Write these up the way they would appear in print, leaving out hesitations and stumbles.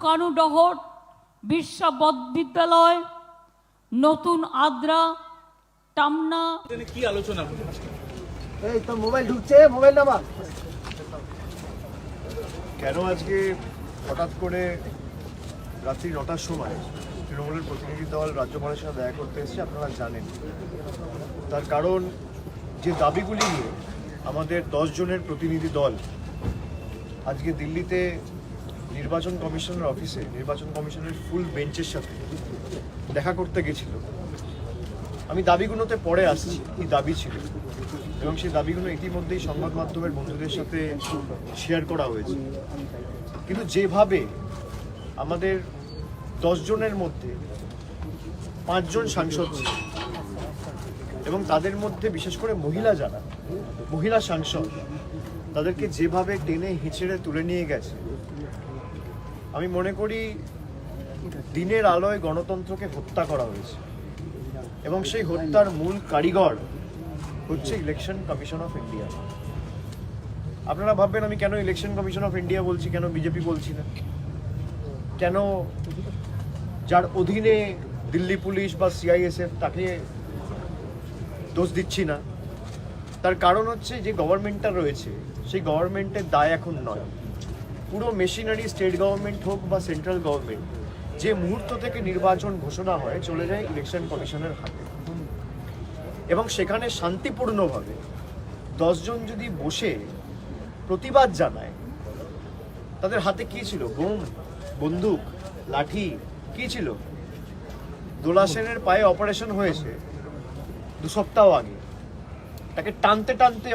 সুকানুডহর বিশ্ববিদ্যালয়, নতুন আদ্রা, টামনা। কি আলোচনা? এই তো মোবাইল ঢুকছে, মোবাইল নামা। কেন আজকে হঠাৎ করে রাত্রি 9টার সময় তৃণমূলের প্রতিনিধি দল রাজ্যপালের সাথে দেখা করতে এসেছে আপনারা জানেন। তার কারণ যে দাবিগুলি নিয়ে আমাদের 10 জনের প্রতিনিধি দল আজকে দিল্লিতে নির্বাচন কমিশনের অফিসে নির্বাচন কমিশনের ফুল বেঞ্চের সাথে দেখা করতে গেছিল। আমি দাবিগুলোতে পরে আসছি কি দাবি ছিল, এবং সেই দাবিগুলো ইতিমধ্যেই সংবাদ মাধ্যমের বন্ধুদের সাথে শেয়ার করা হয়েছে। কিন্তু যেভাবে আমাদের 10 জনের মধ্যে 5 জন সাংসদ ছিল, এবং তাদের মধ্যে বিশেষ করে মহিলা সাংসদ, তাদেরকে যেভাবে টেনে হিঁচড়ে তুলে নিয়ে গেছে, আমি মনে করি দিনের আলোয় গণতন্ত্রকে হত্যা করা হয়েছে। এবং সেই হত্যার মূল কারিগর হচ্ছে ইলেকশন কমিশন অফ ইন্ডিয়া। আপনারা ভাববেন আমি কেন ইলেকশন কমিশন অফ ইন্ডিয়া বলছি, কেন বিজেপি বলছি না, কেন যার অধীনে দিল্লি পুলিশ বা সিআইএসএফ তাকে দোষ দিচ্ছি না। তার কারণ হচ্ছে যে গভর্নমেন্টটা রয়েছে সেই গভর্নমেন্টের দায় এখন নয়। পুরো মেশিনারি স্টেট গভর্নমেন্ট হোক বা সেন্ট্রাল গভর্নমেন্ট, যে মুহূর্ত থেকে নির্বাচন ঘোষণা হয় চলে যায় ইলেকশন কমিশনের হাতে, এবং সেখানে শান্তিপূর্ণভাবে 10 জন যদি বসে প্রতিবাদ জানায়, তাদের হাতে কি ছিল? বোম, বন্দুক, লাঠি, কি ছিল? দোলা সেনের পায়ে অপারেশন হয়েছে 2 সপ্তাহ আগে, তাকে টানতে টানতে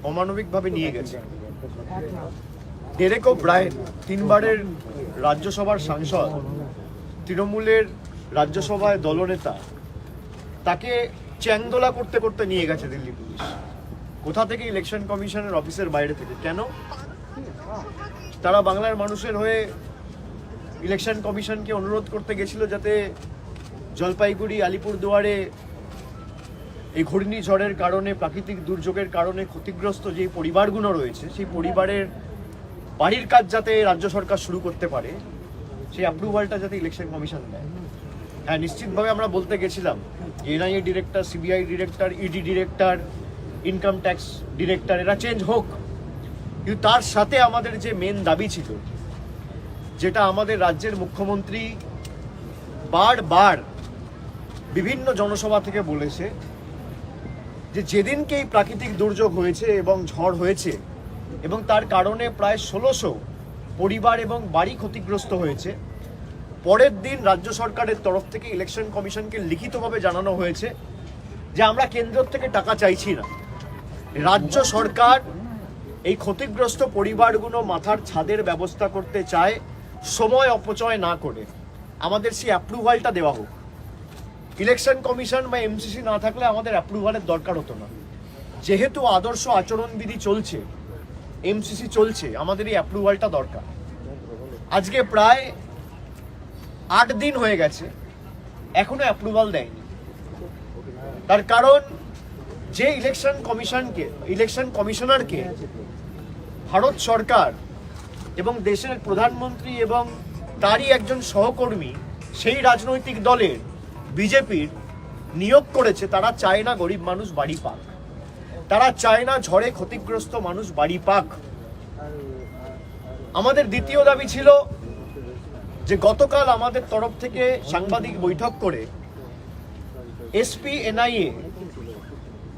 অমানবিকভাবে নিয়ে গেছে। ডেরেক ওব্রায়েন, 3 বারের রাজ্যসভার সাংসদ, তৃণমূলের রাজ্যসভায় দলনেতা, তাকে চ্যাংদোলা করতে করতে নিয়ে গেছে দিল্লি পুলিশ। কোথা থেকে? ইলেকশন কমিশনের অফিসের বাইরে থেকে। কেন? তারা বাংলার মানুষের হয়ে ইলেকশন কমিশনকে অনুরোধ করতে গেছিল যাতে জলপাইগুড়ি, আলিপুরদুয়ারে এই ঘূর্ণিঝড়ের কারণে, প্রাকৃতিক দুর্যোগের কারণে ক্ষতিগ্রস্ত যে পরিবারগুলো রয়েছে, সেই পরিবারের বাড়ির কাজ যাতে রাজ্য সরকার শুরু করতে পারে, সেই অ্যাপ্রুভালটা যাতে ইলেকশন কমিশন দেয়। হ্যাঁ, নিশ্চিতভাবে আমরা বলতে গেছিলাম NIA director, CBI director, ED director, income tax director এরা চেঞ্জ হোক। কিন্তু তার সাথে আমাদের যে মেন দাবি ছিল, যেটা আমাদের রাজ্যের মুখ্যমন্ত্রী বারবার বিভিন্ন জনসভা থেকে বলেছে, যে যেদিনকে এই প্রাকৃতিক দুর্যোগ হয়েছে এবং ঝড় হয়েছে এবং তার কারণে প্রায় 1600 পরিবার এবং বাড়ি ক্ষতিগ্রস্ত হয়েছে, পরের দিন রাজ্য সরকারের তরফ থেকে ইলেকশন কমিশনকে লিখিতভাবে জানানো হয়েছে যে আমরা কেন্দ্র থেকে টাকা চাইছি না, রাজ্য সরকার এই ক্ষতিগ্রস্ত পরিবারগুলো মাথার ছাদের ব্যবস্থা করতে চায়, সময় অপচয় না করে আমাদের সেই অ্যাপ্রুভালটা দেওয়া হোক। ইলেকশন কমিশন বা এমসিসি না থাকলে আমাদের অ্যাপ্রুভালের দরকার হতো না। যেহেতু আদর্শ আচরণবিধি চলছে, এমসিসি চলছে, আমাদের এই অ্যাপ্রুভালটা দরকার। আজকে প্রায় 8 দিন হয়ে গেছে, এখনো অ্যাপ্রুভাল দেয়নি। তার কারণ যে ইলেকশন কমিশনারকে ভারত সরকার এবং দেশের প্রধানমন্ত্রী এবং তারই একজন সহকর্মী সেই রাজনৈতিক দলের বিজেপির নিয়োগ করেছে, তারা চায় না গরিব মানুষ বাড়ি পাক, তারা চায় না ঝড়ে ক্ষতিগ্রস্ত মানুষ বাড়ি পাক। আমাদের দ্বিতীয় দাবি ছিল যে গতকাল আমাদের তরফ থেকে সাংবাদিক বৈঠক করে এসপি এনআইএ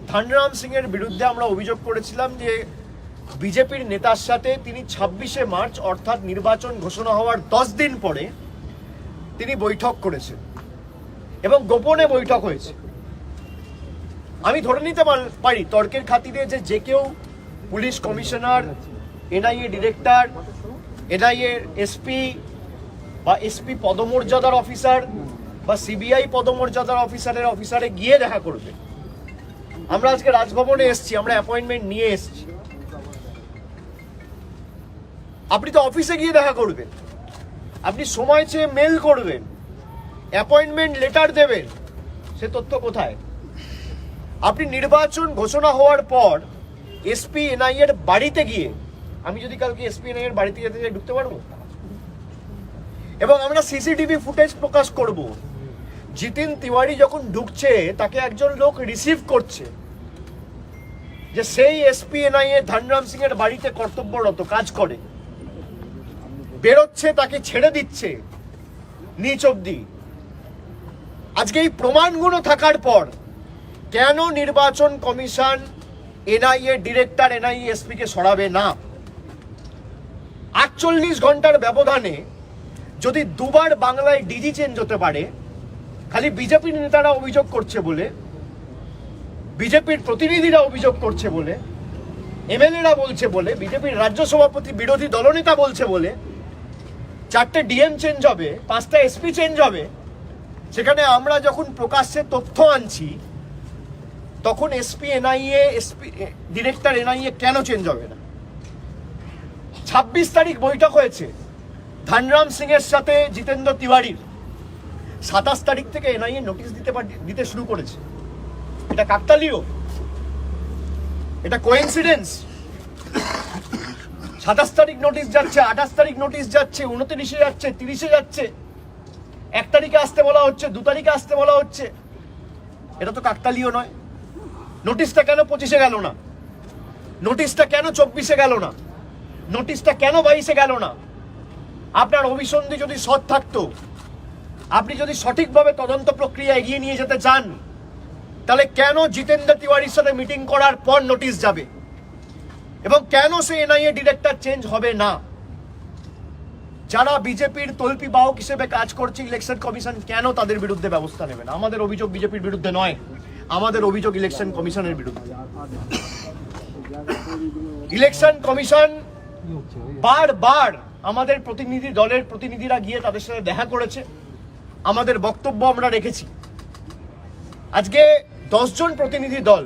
ধনরাম সিং এর বিরুদ্ধে আমরা অভিযোগ করেছিলাম যে বিজেপির নেতার সাথে তিনি 26শে মার্চ অর্থাৎ নির্বাচন ঘোষণা হওয়ার 10 দিন পরে তিনি বৈঠক করেছেন এবং গোপনে বৈঠক হয়েছে। আমি ধরে নিতে পারি তর্কের খাতিরে যে কেউ police commissioner, NIA director, NIA SP বা এসপি পদমর্যাদার অফিসার বা সিবিআই পদমর্যাদার অফিসারে গিয়ে দেখা করবে। আমরা আজকে রাজভবনে এসেছি, আমরা অ্যাপয়েন্টমেন্ট নিয়ে এসেছি। আপনি তো অফিসে গিয়ে দেখা করবেন, আপনি সময় চেয়ে মেল করবেন, অ্যাপয়েন্টমেন্ট লেটার দেবেন, সে তথ্য কোথায়? আপনি নির্বাচন ঘোষণা হওয়ার পর এসপি এনআই এর বাড়িতে গিয়ে, আমি যদি কালকে এসপি এনআই এর বাড়িতে যেতে চাই ঢুকতে পারবো? এবং আমরা সিসিটিভি ফুটেজ প্রকাশ করব। জিতেন তিওয়ারি যখন ঢুকছে তাকে একজন লোক রিসিভ করছে, যে সেই এসপি এনআইএ ধনরাম সিং এর বাড়িতে কর্তব্যরত কাজ করে, বেরোচ্ছে তাকে ছেড়ে দিচ্ছে নিচ অব্দি। আজকে এই প্রমাণগুলো থাকার পর কেন নির্বাচন commission NIA director NIA SP কে সরাবে না? 48 ঘন্টার ব্যবধানে যদি দুবার বাংলায় ডিজি চেঞ্জ হতে পারে, খালি বিজেপির নেতারা অভিযোগ করছে বলে, বিজেপির প্রতিনিধিরা অভিযোগ করছে বলে, এমএলএরা বলছে বলে, বিজেপির রাজ্য সভাপতি বিরোধী দলনেতা বলছে বলে 4টে ডিএম চেঞ্জ হবে, 5টা এসপি চেঞ্জ হবে, সেখানে আমরা যখন প্রকাশ্যে তথ্য আনছি তখন SP NIA SP director NIA কেন চেঞ্জ হবে না? 26 তারিখ বৈঠক হয়েছে ধনরাম সিং এর সাথে জিতেন্দ্র তিওয়ারির, 27 তারিখ থেকে এনআইএ নোটিশ দিতে শুরু করেছে। এটা কাকতালীয়? এটা কোইন্সিডেন্স? 27 তারিখ নোটিশ যাচ্ছে, 28 তারিখ নোটিশ যাচ্ছে, 29-এ যাচ্ছে, 30-এ যাচ্ছে, 1 তারিখে আসতে বলা হচ্ছে, 2 তারিখে আসতে বলা হচ্ছে। এটা তো কাকতালীয় নয়? নোটিশটা কেন 25-এ গেল না? নোটিশটা কেন 24-এ গেল না? নোটিশটা কেন 22-এ গেল না? আপনার অভিসন্ধি যদি সৎ থাকতো, আপনি যদি সঠিকভাবে তদন্ত প্রক্রিয়া এগিয়ে নিয়ে যেতে চান, তাহলে কেন জিতেন্দ্র তিওয়ারির সাথে মিটিং করার পর নোটিশ যাবে এবং কেন সে এনআইএ ডিরেক্টর চেঞ্জ হবে না? যারা বিজেপির তল্পি বাহক হিসেবে কাজ করছে ইলেকশন কমিশন কেন তাদের বিরুদ্ধে ব্যবস্থা নেবে না? আমাদের অভিযোগ বিজেপির বিরুদ্ধে নয়, আমাদের অভিযোগ ইলেকশন কমিশনের বিরুদ্ধে। ইলেকশন কমিশন বারবার আমাদের প্রতিনিধি দলের প্রতিনিধিরা গিয়ে তাদের সাথে দেখা করেছে, আমাদের বক্তব্য আমরা রেখেছি। আজকে 10 জন প্রতিনিধি দল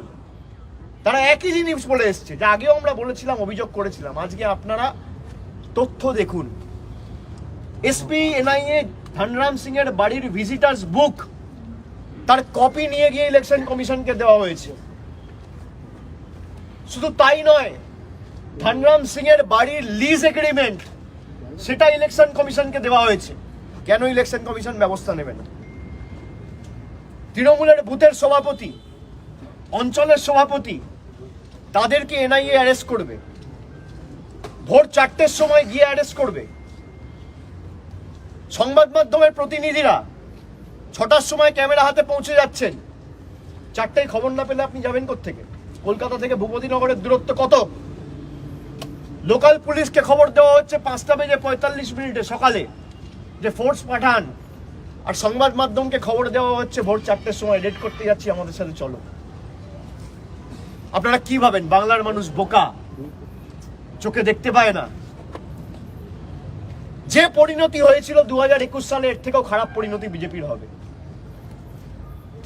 তারা একই জিনিস বলে এসছে, যা আগেও আমরা বলেছিলাম, অভিযোগ করেছিলাম। আজকে আপনারা তথ্য দেখুন, এসপি এনআইএ ধনরাম সিং এর বাড়ির ভিজিটার্স বুক, তার কপি নিয়ে গিয়ে ইলেকশন কমিশনকে দেওয়া হয়েছে। শুধু তাই নয়, ধনরাম সিং এর বাড়ির লিজ এগ্রিমেন্ট, সেটা ইলেকশন কমিশনকে দেওয়া হয়েছে। কেন ইলেকশন কমিশন ব্যবস্থা নেবে না? তৃণমূলের বুথের সভাপতি, অঞ্চলের সভাপতি, তাদেরকে এনআইএ অ্যারেস্ট করবে, ভোর 4টের সময় গিয়ে অ্যারেস্ট করবে। সংবাদ মাধ্যমের প্রতিনিধিরা 6টার সময় ক্যামেরা হাতে পৌঁছে যাচ্ছেন, 4টায় খবর না পেলে আপনি যাবেন কোত্থেকে? কলকাতা থেকে ভূপতিনগরের দূরত্ব কত? লোকাল পুলিশকে খবর দেওয়া হচ্ছে 5:45 সকালে যে ফোর্স পাঠান, আর সংবাদ মাধ্যমকে খবর দেওয়া হচ্ছে ভোর 4টের সময় রেড করতে যাচ্ছি, আমাদের সাথে চলো। আপনারা কি ভাবেন বাংলার মানুষ বোকা, চোখে দেখতে পায় না? যে পরিণতি হয়েছিল 2021 সালে, এর থেকেও খারাপ পরিণতি বিজেপির হবে।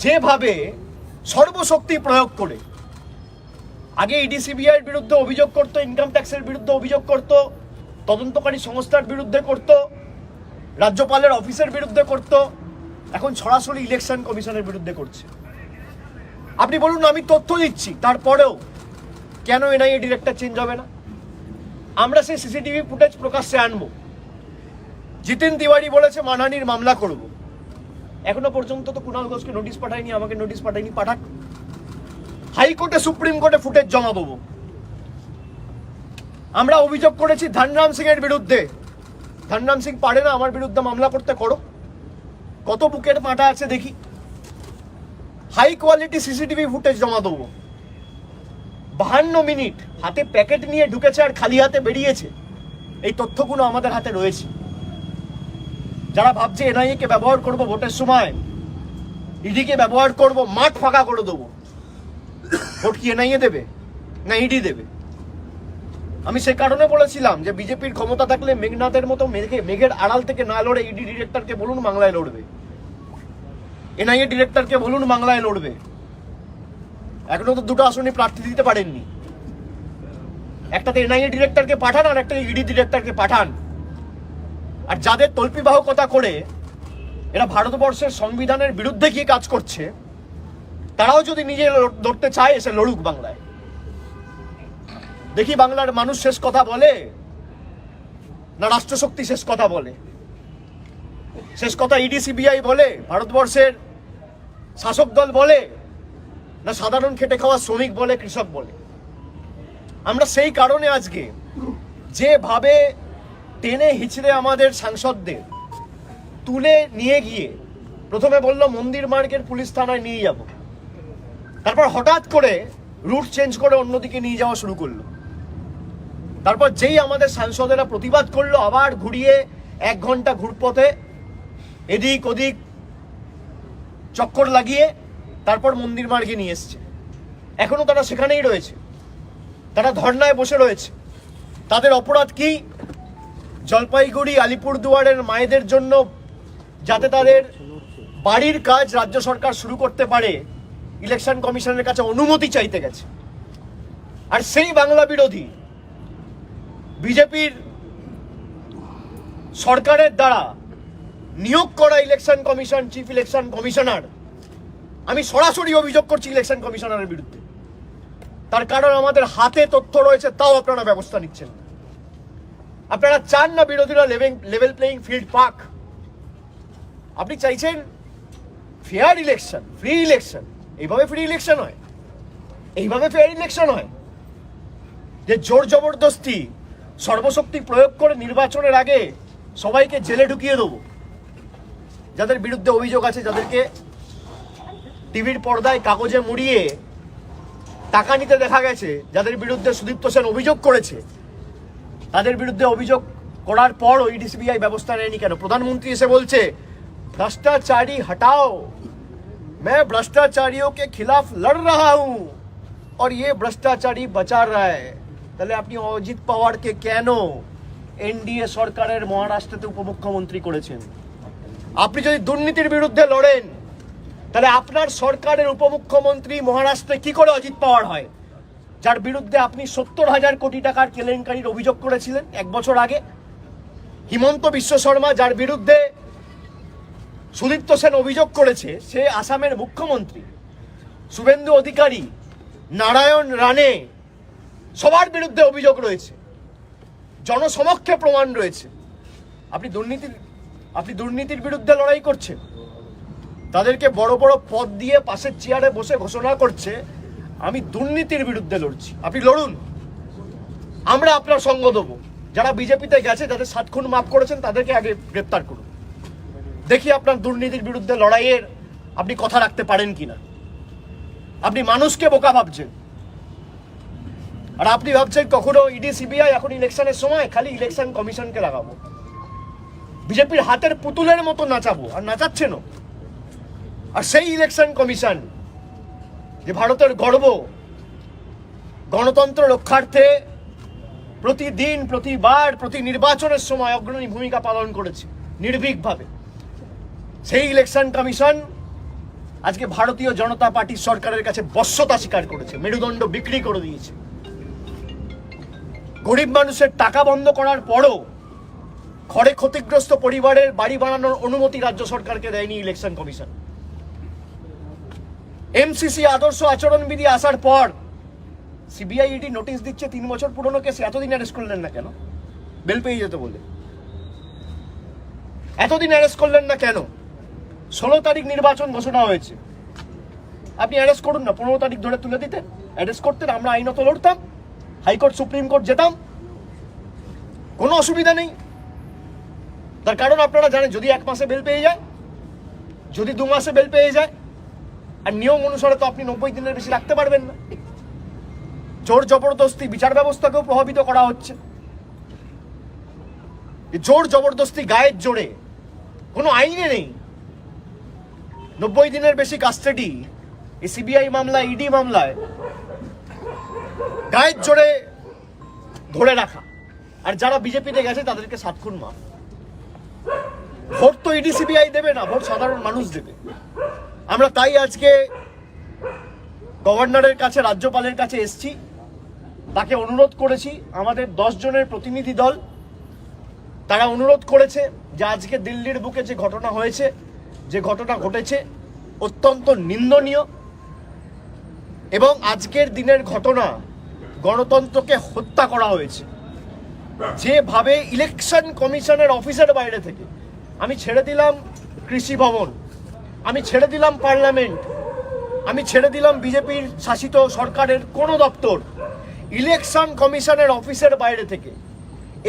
যেভাবে সর্বশক্তি প্রয়োগ করে আগে ইডি সিবিআইয়ের বিরুদ্ধে অভিযোগ করত, ইনকাম ট্যাক্সের বিরুদ্ধে অভিযোগ করত, তদন্তকারী সংস্থার বিরুদ্ধে করত, রাজ্যপালের অফিসের বিরুদ্ধে করত, এখন সরাসরি ইলেকশন কমিশনের বিরুদ্ধে করছে। আপনি বলুন, আমি তথ্য দিচ্ছি, তারপরেও কেন এনআইএ ডিরেক্টর চেঞ্জ হবে না? আমরা সেই সিসিটিভি ফুটেজ প্রকাশ্যে আনবো। জিতেন তিওয়ারি বলেছে মানহানির মামলা করব, এখনো পর্যন্ত তো কুণাল ঘোষকে নোটিশ পাঠায়নি, আমাকে নোটিশ পাঠায়নি। পাঠাক, হাইকোর্টে সুপ্রিম কোর্টে ফুটেজ জমা দেবো। আমরা অভিযোগ করেছি ধনরাম সিং এর বিরুদ্ধে, ধনরাম সিং পারে না আমার বিরুদ্ধে মামলা করতে, করো, কত বুকের পাটা আছে দেখি। হাই কোয়ালিটি সিসিটিভি ফুটেজ জমা দেবো। 52 মিনিট হাতে প্যাকেট নিয়ে ঢুকেছে আর খালি হাতে বেরিয়েছে, এই তথ্যগুলো আমাদের হাতে রয়েছে। যারা ভাবছে এনআইএ কে ব্যবহার করবো ভোটের সময়, ইডি কে ব্যবহার করবো, মাঠ ফাঁকা করে দেবো, ভোট কি এনআইএ দেবে না ইডি দেবে? আমি সে কারণে বলেছিলাম যে বিজেপির ক্ষমতা থাকলে মেঘনাথের মতো মেঘের আড়াল থেকে না লড়ে ইডি ডিরেক্টরকে বলুন বাংলায় লড়বে, এনআইএ ডিরেক্টরকে বলুন বাংলায় লড়বে। এখনো তো 2টো আসনে প্রার্থী দিতে পারেননি, একটাতে এনআইএ ডিরেক্টরকে পাঠান আর একটা ইডি ডিরেক্টরকে পাঠান। আর যাদের তল্পিবাহকতা করে এরা ভারতবর্ষের সংবিধানের বিরুদ্ধে গিয়ে কাজ করছে, তারাও যদি নিজে লড়তে চায় এসে লড়ুক বাংলায়। দেখি বাংলার মানুষ শেষ কথা বলে না রাষ্ট্রশক্তি শেষ কথা বলে। শেষ কথা ইডি সিবিআই বলে, ভারতবর্ষের শাসক দল বলে, না সাধারণ খেটে খাওয়া শ্রমিক বলে, কৃষক বলে? আমরা সেই কারণে আজকে যেভাবে টেনে হিচড়ে আমাদের সাংসদদের তুলে নিয়ে গিয়ে প্রথমে বলল মন্দির মার্গের পুলিশ থানায় নিয়ে যাব, তারপর হঠাৎ করে রুট চেঞ্জ করে অন্যদিকে নিয়ে যাওয়া শুরু করলো। তারপর যেই আমাদের সাংসদেরা প্রতিবাদ করলো, আবার ঘুরিয়ে 1 ঘন্টা ঘুরপথে এদিক ওদিক চক্কর লাগিয়ে তারপর মন্দির মার্গে নিয়ে এসছে। এখনো তারা সেখানেই রয়েছে, তারা ধর্নায় বসে রয়েছে। তাদের অপরাধ কি? জলপাইগুড়ি আলিপুরদুয়ারের মায়েদের জন্য যাতে তাদের বাড়ির কাজ রাজ্য সরকার শুরু করতে পারে, ইলেকশন কমিশনের কাছে অনুমতি চাইতে গেছে। আর সেই বাংলা বিরোধী বিজেপির সরকারের দ্বারা নিয়োগ করা election commission, chief election commissioner, আমি সরাসরি অভিযোগ করছি ইলেকশন কমিশনারের বিরুদ্ধে। তার কারণ আমাদের হাতে তথ্য রয়েছে, তাও আপনারা ব্যবস্থা নিচ্ছেন না। আপনারা চান না বিরোধীরা লেভেল প্লেইং ফিল্ড পাক। আপনি চাইছেন ফেয়ার ইলেকশন, ফ্রি ইলেকশন। এইভাবে ফ্রি ইলেকশন হয়? এইভাবে ফেয়ার ইলেকশন হয়? যে জোর জবরদস্তি সর্বশক্তি প্রয়োগ করে নির্বাচনের আগে সবাইকে জেলে ঢুকিয়ে দেবো, যাদের বিরুদ্ধে অভিযোগ আছে, যাদেরকে টিভির পর্দায় কাগজে মুড়িয়ে টাকা নিতে দেখা গেছে, যাদের বিরুদ্ধে সুদীপ্ত সেন অভিযোগ করেছে, তাদের বিরুদ্ধে অভিযোগ করার পর ওই ডিসিবিআই ব্যবস্থা নেয়নি কেন? প্রধানমন্ত্রী এসে বলছে भ्रष्टाचारी हटाओ, मैं भ्रष्टाचारियों के खिलाफ लड़ रहा हूं और ये भ्रष्टाचारी बचा रहा है। তাহলে আপনি অজিত পাওয়ারকে কেন এনডিএ সরকারের মহারাষ্ট্রতে উপমুখ্যমন্ত্রী করেছেন? আপনি যদি দুর্নীতির বিরুদ্ধে লড়েন, তাহলে আপনার সরকারের উপমুখ্যমন্ত্রী মহারাষ্ট্রে কি করে অজিত পাওয়ার হয়, যার বিরুদ্ধে আপনি 70,000 কোটি টাকার কেলেঙ্কারির অভিযোগ করেছিলেন 1 বছর আগে? হিমন্ত বিশ্ব শর্মা, যার বিরুদ্ধে সুদীপ্ত সেন অভিযোগ করেছে, সে আসামের মুখ্যমন্ত্রী। শুভেন্দু অধিকারী, নারায়ণ রানে, সবার বিরুদ্ধে অভিযোগ রয়েছে, জনসমক্ষে প্রমাণ রয়েছে। আপনি দুর্নীতির বিরুদ্ধে লড়াই করছেন, তাদেরকে বড় বড় পদ দিয়ে পাশের চেয়ারে বসে ঘোষণা করছে আমি দুর্নীতির বিরুদ্ধে লড়ছি। আপনি লড়ুন, আমরা আপনার সঙ্গ দেবো। যারা বিজেপিতে গেছে, যাদের 7 খুন মাফ করেছেন, তাদেরকে আগে গ্রেপ্তার করুন। দেখি আপনার দুর্নীতির বিরুদ্ধে লড়াইয়ের আপনি কথা রাখতে পারেন কিনা। আপনি মানুষকে বোকা ভাবছেন, আর আপনি ভাবছেন কখনো ইডি সিবিআই, এখন ইলেকশনের সময় খালি ইলেকশন কমিশনকে লাগাবো, বিজেপির হাতের পুতুলের মতো নাচাবো, আর নাচাচ্ছেনও। আর সেই ইলেকশন কমিশন যে ভারতের গর্ব, গণতন্ত্র রক্ষার্থে প্রতিদিন, প্রতিবার, প্রতি নির্বাচনের সময় অগ্রণী ভূমিকা পালন করেছে নির্ভীকভাবে, সেই ইলেকশন কমিশন আজকে ভারতীয় জনতা পার্টির সরকারের কাছে বশ্যতা স্বীকার করেছে, মেরুদণ্ড বিক্রি করে দিয়েছে। গরিব মানুষের টাকা বন্ধ করার পরও খড়ে ক্ষতিগ্রস্ত পরিবারের বাড়ি বানানোর অনুমতি রাজ্য সরকারকে দেয়নি ইলেকশন কমিশন। এমসিসি আদর্শ আচরণবিধি আসার পর সিবিআই ইডি নোটিশ দিচ্ছে 3 বছর পুরনো কেস, এতদিন অ্যারেস্ট করলেন না কেন? বেল পেয়ে যেতে বলে এতদিন অ্যারেস্ট করলেন না কেন? 16 তারিখ নির্বাচন ঘোষণা হয়েছে, আপনি অ্যারেস্ট করুন না, 15 তারিখ ধরে তুলে দিতেন, অ্যারেস্ট করতেন, আমরা আইনত লড়তাম, হাইকোর্ট সুপ্রিম কোর্ট যেতাম, কোনো অসুবিধা নেই। তার কারণ আপনারা জানেন, যদি 1 মাসে বেল পেয়ে যায়, যদি 2 মাসে বেল পেয়ে যায়, আর নিয়ম অনুসারে তো আপনি 90 দিনের বেশি রাখতে পারবেন না। জোর জবরদস্তি বিচার ব্যবস্থাকেও প্রভাবিত করা হচ্ছে। জোর জবরদস্তি গায়ের জোরে কোনো আইনে নেই। 90 দিনের বেশি কাস্টাডি এই সিবিআই মামলায়, ইডি মামলায় গায়ের জোরে ধরে রাখা, আর যারা বিজেপিতে গেছে তাদেরকে 7 খুন মাফ। ভোট তো ইডি সিবিআই দেবে না, ভোট সাধারণ মানুষ দেবে। আমরা তাই আজকে গভর্নরের কাছে, রাজ্যপালের কাছে এসছি, তাকে অনুরোধ করেছি, আমাদের 10 জনের প্রতিনিধি দল, তারা অনুরোধ করেছে যে আজকে দিল্লির বুকে যে ঘটনা হয়েছে, যে ঘটনা ঘটেছে, অত্যন্ত নিন্দনীয়, এবং আজকের দিনের ঘটনা গণতন্ত্রকে হত্যা করা হয়েছে। যেভাবে ইলেকশন কমিশনের অফিসের বাইরে থেকে আমি ছেড়ে দিলাম কৃষি ভবন, আমি ছেড়ে দিলাম পার্লামেন্ট, আমি ছেড়ে দিলাম বিজেপির শাসিত সরকারের কোনো দপ্তর, ইলেকশন কমিশনের অফিসের বাইরে থেকে।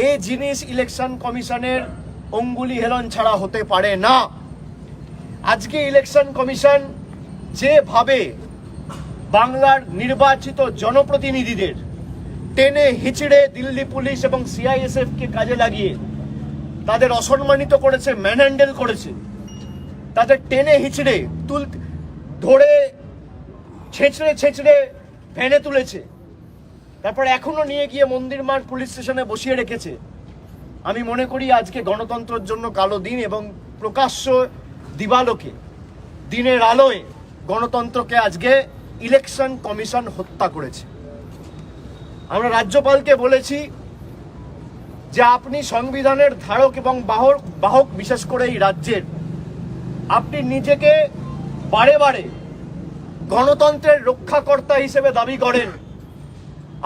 এই জিনিস ইলেকশন কমিশনের অঙ্গুলি হেলন ছাড়া হতে পারে না। আজকে ইলেকশন কমিশন যেভাবে বাংলার নির্বাচিত জনপ্রতিনিধিদের টেনে হিচড়ে দিল্লি পুলিশ এবং সিআইএসএফ কে কাজে লাগিয়ে তাদের অসম্মানিত করেছে, ম্যানহ্যান্ডেল করেছে, তাদের টেনে হিচড়ে ধরে ছেঁচড়ে ছেঁচড়ে ভ্যানে তুলেছে, তারপর এখনো নিয়ে গিয়ে মন্দির মাঠ পুলিশ স্টেশনে বসিয়ে রেখেছে। আমি মনে করি আজকে গণতন্ত্রের জন্য কালো দিন, এবং প্রকাশ্য দিবালোকে দিনের আলোয় গণতন্ত্রকে আজকে ইলেকশন কমিশন হত্যা করেছে। আমরা রাজ্যপালকে বলেছি যে আপনি সংবিধানের ধারক এবং বাহক, বিশেষ করে এই রাজ্যের, আপনি নিজেকে বারে বারে গণতন্ত্রের রক্ষাকর্তা হিসেবে দাবি করেন।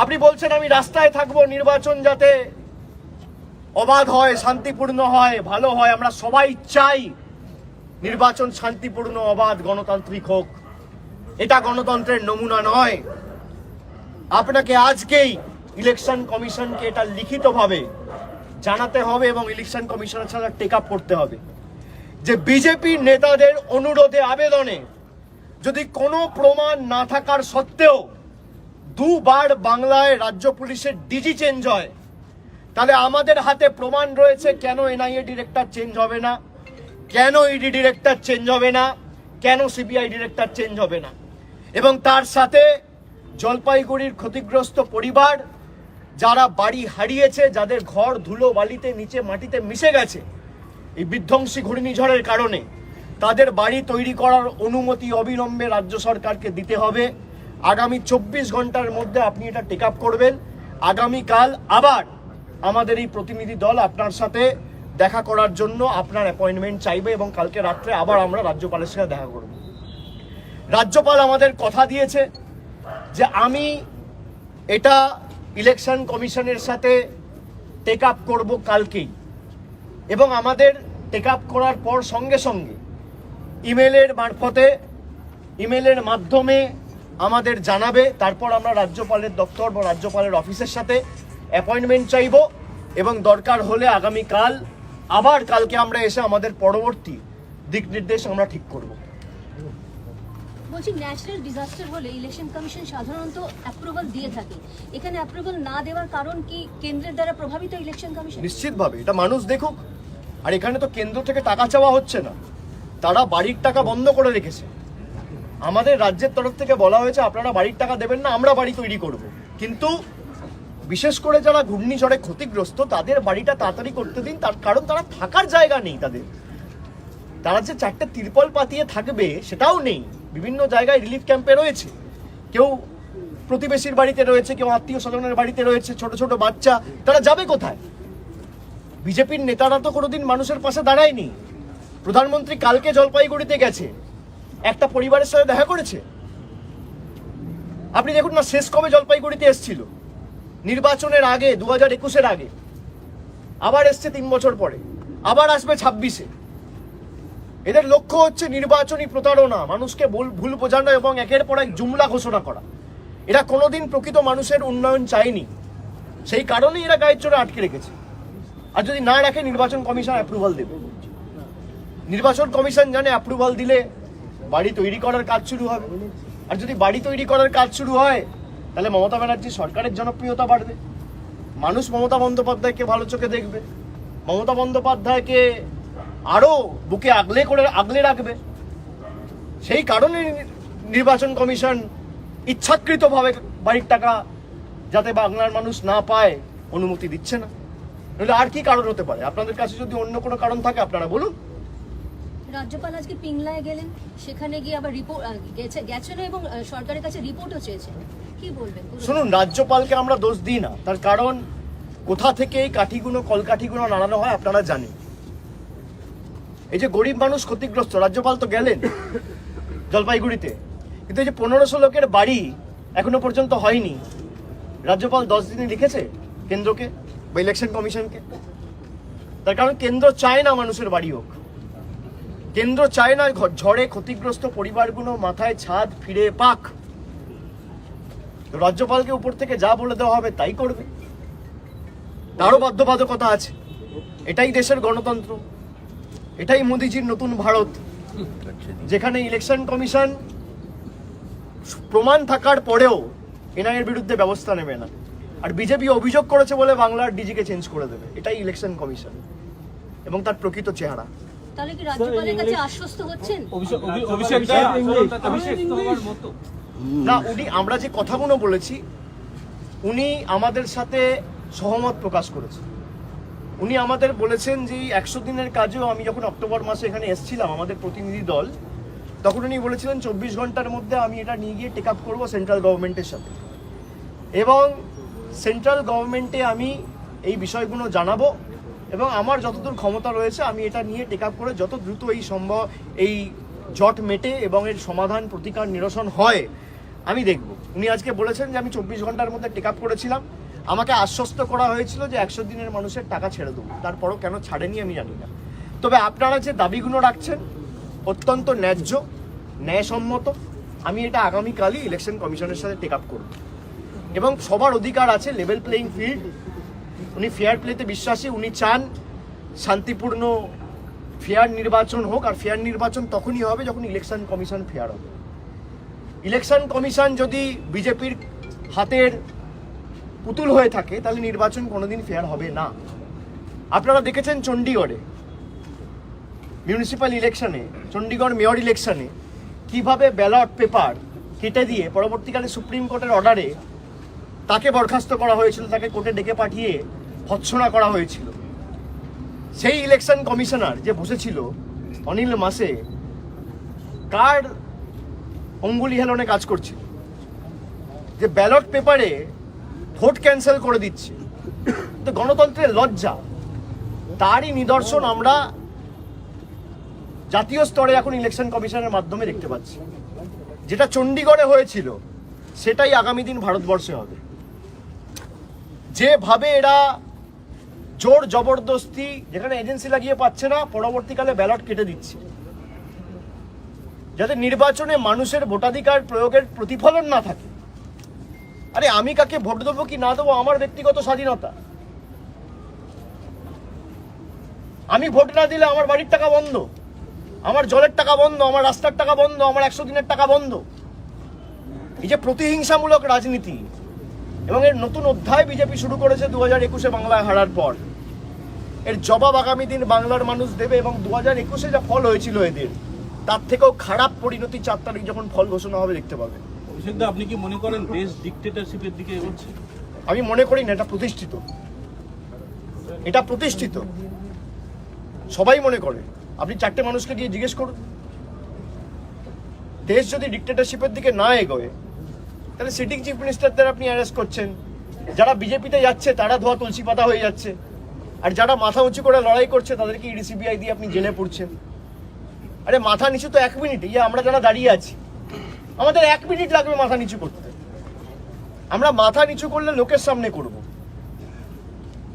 আপনি বলছেন আমি রাস্তায় থাকবো নির্বাচন যাতে অবাধ হয়, শান্তিপূর্ণ হয়, ভালো হয়। আমরা সবাই চাই নির্বাচন শান্তিপূর্ণ, অবাধ, গণতান্ত্রিক হোক। এটা গণতন্ত্রের নমুনা নয়। আপনাকে আজকেই ইলেকশন কমিশনকে এটা লিখিতভাবে জানাতে হবে এবং ইলেকশন কমিশনের সাথে টেক আপ করতে হবে যে বিজেপির নেতাদের অনুরোধে, আবেদনে যদি কোনো প্রমাণ না থাকার সত্ত্বেও দুবার বাংলায় রাজ্য পুলিশের ডিজি চেঞ্জ হয়, তাহলে আমাদের হাতে প্রমাণ রয়েছে কেন এনআইএ ডিরেক্টর চেঞ্জ হবে না, কেন ইডি ডিরেক্টর চেঞ্জ হবে না, কেন সিবিআই ডিরেক্টর চেঞ্জ হবে না। এবং তার সাথে জলপাইগুড়ির ক্ষতিগ্রস্ত পরিবার, যারা বাড়ি হারিয়েছে, যাদের ঘর ধুলো বালিতে নিচে মাটিতে মিশে গেছে এই বিধ্বংসী ঘূর্ণিঝড়ের কারণে, তাদের বাড়ি তৈরি করার অনুমতি অবিলম্বে রাজ্য সরকারকে দিতে হবে। আগামী 24 ঘন্টার মধ্যে আপনি এটা টেক আপ করবেন। আগামীকাল আবার আমাদের এই প্রতিনিধি দল আপনার সাথে দেখা করার জন্য আপনার অ্যাপয়েন্টমেন্ট চাইবে এবং কালকে রাত্রে আবার আমরা রাজ্যপালের সাথে দেখা করব। রাজ্যপাল আমাদের কথা দিয়েছে যে আমি এটা ইলেকশন কমিশনের সাথে টেক আপ করবো কালকেই, এবং আমাদের টেক আপ করার পর সঙ্গে সঙ্গে ইমেলের মাধ্যমে আমাদের জানাবে। তারপর আমরা রাজ্যপালের দপ্তর বা রাজ্যপালের অফিসের সাথে অ্যাপয়েন্টমেন্ট চাইব, এবং দরকার হলে আগামীকাল আবার কালকে আমরা এসে আমাদের পরবর্তী দিক নির্দেশ আমরা ঠিক করব। বলছি, ন্যাচারাল ডিজাস্টার হলে ইলেকশন কমিশন সাধারণত অ্যাপ্রুভাল দিয়ে থাকে, এখানে অ্যাপ্রুভাল না দেওয়ার কারণ কি কেন্দ্রের দ্বারা প্রভাবিত ইলেকশন কমিশন? নিশ্চিতভাবে এটা মানুষ দেখুক। আর এখানে তো কেন্দ্র থেকে টাকা চাওয়া হচ্ছে না, তারা বাড়ির টাকা বন্ধ করে রেখেছে। আমাদের রাজ্যের তরফ থেকে বলা হয়েছে আপনারা বাড়ির টাকা দেবেন না, আমরা বাড়ি তৈরি করব। কিন্তু বিশেষ করে যারা ঘূর্ণিঝড়ে ক্ষতিগ্রস্ত তাদের বাড়িটা তাড়াতাড়ি করতে দিন, তার কারণ তারা থাকার জায়গা নেই। তারা যে 4টে তিরপল পাতিয়ে থাকবে সেটাও নেই। বিভিন্ন জায়গায় রিলিফ ক্যাম্পে রয়েছে, কেউ প্রতিবেশীর বাড়িতে রয়েছে, কেউ আত্মীয় স্বজনের বাড়িতে রয়েছে, ছোট ছোট বাচ্চা, তারা যাবে কোথায়? বিজেপির নেতারা তো কোনোদিন মানুষের পাশে দাঁড়ায়নি। প্রধানমন্ত্রী কালকে জলপাইগুড়িতে গেছে, একটা পরিবারের সাথে দেখা করেছে। আপনি দেখুন না, শেষ কবে জলপাইগুড়িতে এসেছিল? নির্বাচনের আগে, 2021-এর আগে। আবার এসছে 3 বছর পরে, আবার আসবে 26-এ। এদের লক্ষ্য হচ্ছে নির্বাচনী প্রতারণা, মানুষকে ভুল বোঝানো এবং একের পর এক জুমলা ঘোষণা করা। এরা কোনোদিন প্রকৃত মানুষের উন্নয়ন চায়নি, সেই কারণেই এরা গায়ের জোরে আটকে রেখেছে। আর যদি না রাখে নির্বাচন কমিশন অ্যাপ্রুভাল দেবে। নির্বাচন কমিশন জানে অ্যাপ্রুভাল দিলে বাড়ি তৈরি করার কাজ শুরু হবে, আর যদি বাড়ি তৈরি করার কাজ শুরু হয় তাহলে মমতা ব্যানার্জি সরকারের জনপ্রিয়তা বাড়বে, মানুষ মমতা বন্দ্যোপাধ্যায়কে ভালো চোখে দেখবে, মমতা বন্দ্যোপাধ্যায়কে আরো বুকে আগলে রাখবে। সেই কারণে নির্বাচন কমিশন ইচ্ছাকৃতভাবে বাড়ির টাকা যাতে বাংলার মানুষ না পায় অনুমতি দিচ্ছে না। নইলে আর কি কারণ হতে পারে? আপনাদের কাছে যদি অন্য কোনো কারণ থাকে আপনারা বলুন। রাজ্যপাল আজকে পিংলায় গেলেন, সেখানে গিয়ে আবার রিপোর্ট গেছেন এবং সরকারের কাছে রিপোর্টও চেয়েছেন, কি বলবেন? শুনুন, রাজ্যপালকে আমরা দোষ দিই না, তার কারণ কোথা থেকে এই কাঠিগুলো কলকাঠিগুলো নাড়ানো হয় আপনারা জানেন। এই যে গরিব মানুষ ক্ষতিগ্রস্ত, রাজ্যপাল তো গেলেন জলপাইগুড়িতে, কিন্তু এই যে 1500 লোকের বাড়ি এখনো পর্যন্ত হয়নি, রাজ্যপাল 10 দিনে লিখেছে কেন্দ্রকে বা ইলেকশন কমিশনকে? তার কারণ কেন্দ্র চায় না মানুষের বাড়ি হোক, কেন্দ্র চায় না ঝড়ে ক্ষতিগ্রস্ত পরিবারগুলো মাথায় ছাদ ফিরে পাক। রাজ্যপালকে উপর থেকে যা বলে দেওয়া হবে তাই করবে, তারও বাধ্যবাধকতা আছে। এটাই দেশের গণতন্ত্র, এটাই মোদিজির নতুন ভারত, যেখানে ইলেকশন কমিশন প্রমাণ থাকার পরেও এনআইএর বিরুদ্ধে ব্যবস্থা নেবে না, আর বিজেপি অভিযোগ করেছে বলে বাংলার ডিজিকে চেঞ্জ করে দেবে। এটাই ইলেকশন কমিশন এবং তার প্রকৃত চেহারা। তাহলে কি রাজ্যপালের কাছে আশ্বস্ত হচ্ছেন? না, উনি আমরা যে কথাগুলো বলেছি উনি আমাদের সাথে সহমত প্রকাশ করেছেন। উনি আমাদের বলেছেন যে 100 দিনের কাজেও, আমি যখন অক্টোবর মাসে এখানে এসেছিলাম আমাদের প্রতিনিধি দল, তখন উনি বলেছিলেন 24 ঘন্টার মধ্যে আমি এটা নিয়ে গিয়ে টেক আপ করবো সেন্ট্রাল গভর্নমেন্টের সাথে, এবং সেন্ট্রাল গভর্নমেন্টে আমি এই বিষয়গুলো জানাবো, এবং আমার যতদূর ক্ষমতা রয়েছে আমি এটা নিয়ে টেক আপ করে যত দ্রুত এই জট মেটে এবং এর সমাধান প্রতিকার নিরসন হয় আমি দেখব। উনি আজকে বলেছেন যে আমি 24 ঘন্টার মধ্যে টেক আপ করেছিলাম, আমাকে আশ্বস্ত করা হয়েছিল যে 100 দিনের মানুষের টাকা ছেড়ে দেবো, তারপরও কেন ছাড়েনি আমি জানি না। তবে আপনারা যে দাবিগুলো রাখছেন অত্যন্ত ন্যায্য, ন্যায়সম্মত। আমি এটা আগামীকালই ইলেকশন কমিশনের সাথে টেক আপ করব, এবং সবার অধিকার আছে লেভেল প্লেইং ফিল্ড। উনি ফেয়ার প্লেতে বিশ্বাসী, উনি চান শান্তিপূর্ণ ফেয়ার নির্বাচন হোক, আর ফেয়ার নির্বাচন তখনই হবে যখন ইলেকশন কমিশন ফেয়ার হবে। ইলেকশন কমিশন যদি বিজেপির হাতের পুতুল হয়ে থাকে তাহলে নির্বাচন কোনোদিন ফেয়ার হবে না। আপনারা দেখেছেন চণ্ডীগড়ে মিউনিসিপ্যাল ইলেকশনে, চণ্ডীগড় মেয়র ইলেকশনে কিভাবে ব্যালট পেপার কেটে দিয়ে পরবর্তীকালে সুপ্রিম কোর্টের অর্ডারে তাকে বরখাস্ত করা হয়েছিল, তাকে কোর্টে ডেকে পাঠিয়ে ভৎসনা করা হয়েছিল। সেই ইলেকশন কমিশনার যে বসেছিল অনিল মাসে, কার অঙ্গুলি হেলনে কাজ করছিল, যে ব্যালট পেপারে ভোট ক্যান্সেল করে দিচ্ছে, তো গণতন্ত্রের লজ্জা। তারই নিদর্শন আমরা জাতীয় স্তরে এখন ইলেকশন কমিশনের মাধ্যমে দেখতে পাচ্ছি। যেটা চণ্ডীগড়ে হয়েছিল সেটাই আগামী দিন ভারতবর্ষে হবে। যেভাবে এরা জোর জবরদস্তি, যেখানে এজেন্সি লাগিয়ে পাচ্ছে না, পরবর্তীকালে ব্যালট কেটে দিচ্ছে, যাতে নির্বাচনে মানুষের ভোটাধিকার প্রয়োগের প্রতিফলন না থাকে। আরে আমি কাকে ভোট দেবো কি না দেবো আমার ব্যক্তিগত স্বাধীনতা। আমি ভোট না দিলে আমার বাড়ির টাকা বন্ধ, আমার জলের টাকা বন্ধ, আমার রাস্তার টাকা বন্ধ, আমার 100 দিনের টাকা বন্ধ। এই যে প্রতিহিংসামূলক রাজনীতি এবং এর নতুন অধ্যায় বিজেপি শুরু করেছে 2021-এ বাংলায় হারার পর, এর জবাব আগামী দিন বাংলার মানুষ দেবে। এবং 2021-এ যা ফল হয়েছিল এদের, তার থেকেও খারাপ পরিণতি 4 তারিখ যখন ফল ঘোষণা হবে দেখতে পাবে। অভিষেকদা, আপনি কি মনে করেন দেশ ডিক্টেটরশিপের দিকে এগোচ্ছে? আমি মনে করি না, এটা প্রতিষ্ঠিত, এটা প্রতিষ্ঠিত, সবাই মনে করে। আপনি 4টে মানুষকে গিয়ে জিজ্ঞেস করুন, দেশ যদি ডিক্টেটরশিপের দিকে না এগোয় তাহলে সিটিং চিফ মিনিস্টারদের আপনি অ্যারেস্ট করছেন, যারা বিজেপিতে যাচ্ছে তারা ধোয়া তুলসী পাতা হয়ে যাচ্ছে, আর যারা মাথা উঁচু করে লড়াই করছে তাদেরকে ইডি সিবিআই দিয়ে আপনি জেলে পড়ছেন। আরে মাথা নিচু তো 1 মিনিট, আমরা যারা দাঁড়িয়ে আছি আমাদের 1 মিনিট লাগবে মাথা নিচু করতে। আমরা মাথা নিচু করলে লোকের সামনে করব।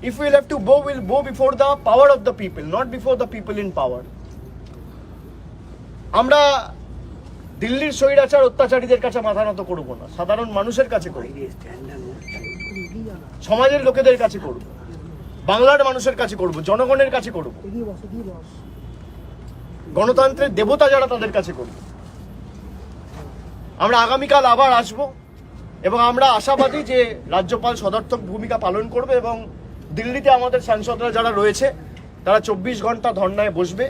If we'll have to bow, we'll bow before the power of the people, not before the people in power. আমরা দিল্লির স্বৈরাচার অত্যাচারীদের কাছে মাথা নত করব না, সাধারণ মানুষের কাছে করব, সমাজের লোকেদের কাছে করব, বাংলার মানুষের কাছে করব, জনগণের কাছে করব, গণতন্ত্রের দেবতা যারা তাদের কাছে করব। আমরা আগামীকাল আবার আসব এবং আমরা আশাবাদী যে রাজ্যপাল সদর্থক ভূমিকা পালন করবে, এবং দিল্লিতে আমাদের সাংসদরা যারা রয়েছে তারা 24 ঘন্টা ধর্নায় বসবে,